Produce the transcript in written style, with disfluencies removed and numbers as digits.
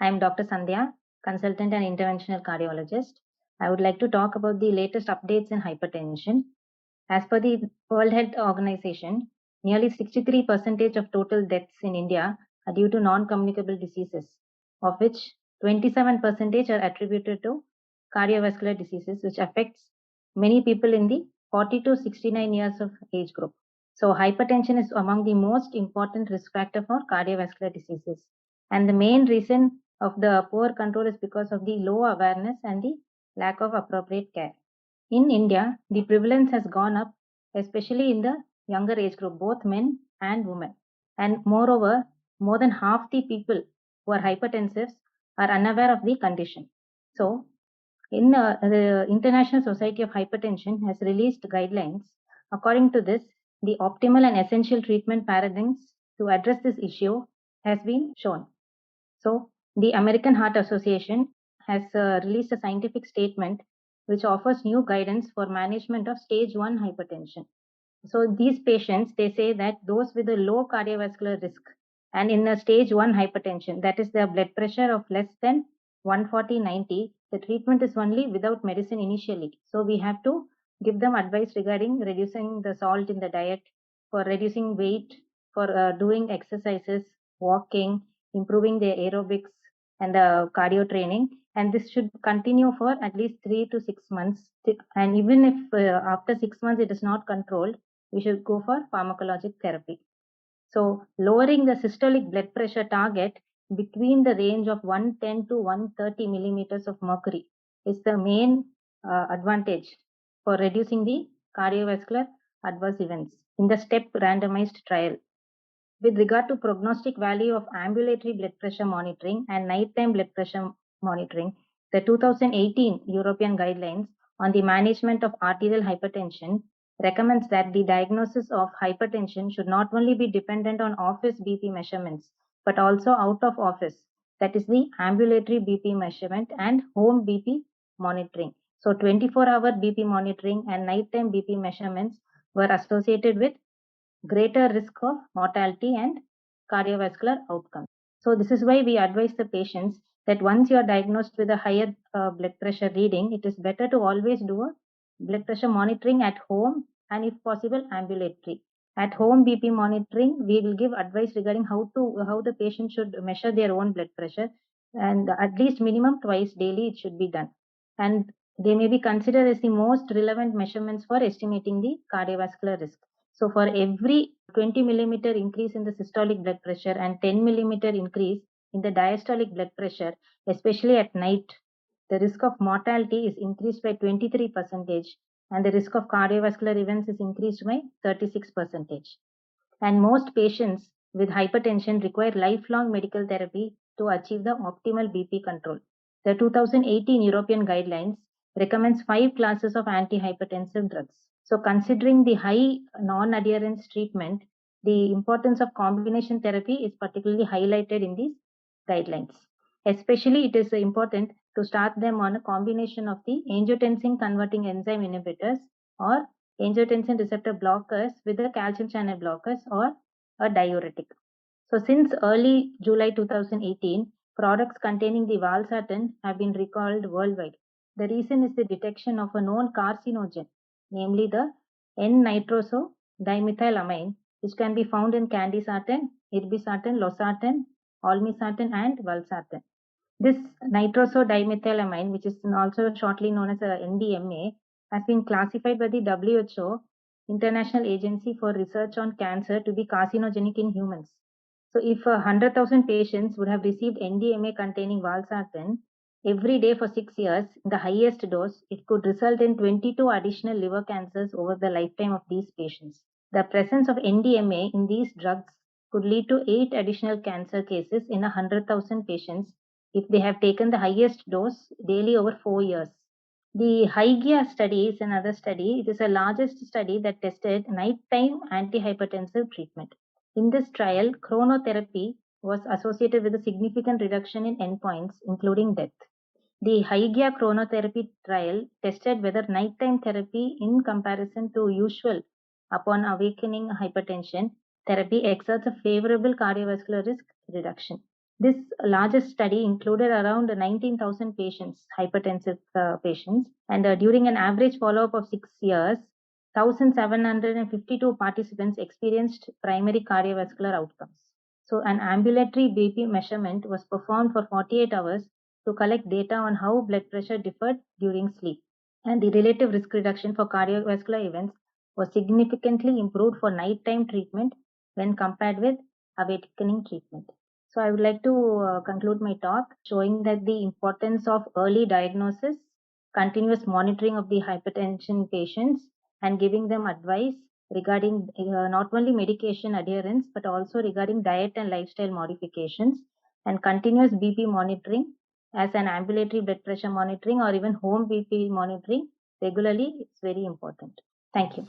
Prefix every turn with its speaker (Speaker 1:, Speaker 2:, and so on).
Speaker 1: I am Dr. Sandhya, consultant and interventional cardiologist. I would like to talk about the latest updates in hypertension. As per the World Health Organization, nearly 63% of total deaths in India are due to non-communicable diseases, of which 27% are attributed to cardiovascular diseases, which affects many people in the 40 to 69 years of age group. So hypertension is among the most important risk factor for cardiovascular diseases. And the main reason of the poor control is because of the low awareness and the lack of appropriate care. In India, the prevalence has gone up, especially in the younger age group, both men and women. And moreover, more than half the people who are hypertensive are unaware of the condition. So, the International Society of Hypertension has released guidelines. According to this, the optimal and essential treatment paradigms to address this issue has been shown. So, the American Heart Association has released a scientific statement which offers new guidance for management of stage 1 hypertension. So, these patients, they say that those with a low cardiovascular risk and in a stage 1 hypertension, that is the blood pressure of less than 140/90, the treatment is only without medicine initially. So, we have to give them advice regarding reducing the salt in the diet, for reducing weight, for doing exercises, walking, improving their aerobics and the cardio training. And this should continue for at least 3 to 6 months. And even if after 6 months it is not controlled, we should go for pharmacologic therapy. So lowering the systolic blood pressure target between the range of 110 to 130 millimeters of mercury is the main advantage for reducing the cardiovascular adverse events in the STEP randomized trial. With regard to prognostic value of ambulatory blood pressure monitoring and nighttime blood pressure monitoring, the 2018 European guidelines on the management of arterial hypertension recommends that the diagnosis of hypertension should not only be dependent on office BP measurements, but also out of office, that is the ambulatory BP measurement and home BP monitoring. So 24-hour BP monitoring and nighttime BP measurements were associated with greater risk of mortality and cardiovascular outcomes. So this is why we advise the patients that once you are diagnosed with a higher blood pressure reading, it is better to always do a blood pressure monitoring at home and if possible ambulatory. At home BP monitoring, we will give advice regarding how the patient should measure their own blood pressure, and at least minimum twice daily it should be done. And they may be considered as the most relevant measurements for estimating the cardiovascular risk. So for every 20 millimeter increase in the systolic blood pressure and 10 millimeter increase in the diastolic blood pressure, especially at night, the risk of mortality is increased by 23% and the risk of cardiovascular events is increased by 36%. And most patients with hypertension require lifelong medical therapy to achieve the optimal BP control. The 2018 European guidelines recommends 5 classes of antihypertensive drugs. So considering the high non-adherence treatment, the importance of combination therapy is particularly highlighted in these guidelines. Especially it is important to start them on a combination of the angiotensin converting enzyme inhibitors or angiotensin receptor blockers with the calcium channel blockers or a diuretic. So since early July 2018, products containing the valsartan have been recalled worldwide. The reason is the detection of a known carcinogen, namely the N-nitroso-dimethylamine, which can be found in candesartan, irbesartan, losartan, olmesartan, and valsartan. This nitroso-dimethylamine, which is also shortly known as NDMA, has been classified by the WHO, International Agency for Research on Cancer, to be carcinogenic in humans. So if 100,000 patients would have received NDMA containing valsartan every day for 6 years, the highest dose, it could result in 22 additional liver cancers over the lifetime of these patients. The presence of NDMA in these drugs could lead to 8 additional cancer cases in 100,000 patients if they have taken the highest dose daily over 4 years. The HYGEA study is another study. It is the largest study that tested nighttime antihypertensive treatment. In this trial, chronotherapy was associated with a significant reduction in endpoints, including death. The HYGEA chronotherapy trial tested whether nighttime therapy in comparison to usual upon awakening hypertension therapy exerts a favorable cardiovascular risk reduction. This largest study included around 19,000 patients, hypertensive patients, and during an average follow-up of 6 years, 1,752 participants experienced primary cardiovascular outcomes. So, an ambulatory BP measurement was performed for 48 hours to collect data on how blood pressure differed during sleep. And the relative risk reduction for cardiovascular events was significantly improved for nighttime treatment when compared with awakening treatment. So, I would like to conclude my talk showing that the importance of early diagnosis, continuous monitoring of the hypertension patients, and giving them advice regarding not only medication adherence but also regarding diet and lifestyle modifications, and continuous BP monitoring as an ambulatory blood pressure monitoring or even home BP monitoring regularly is very important. Thank you.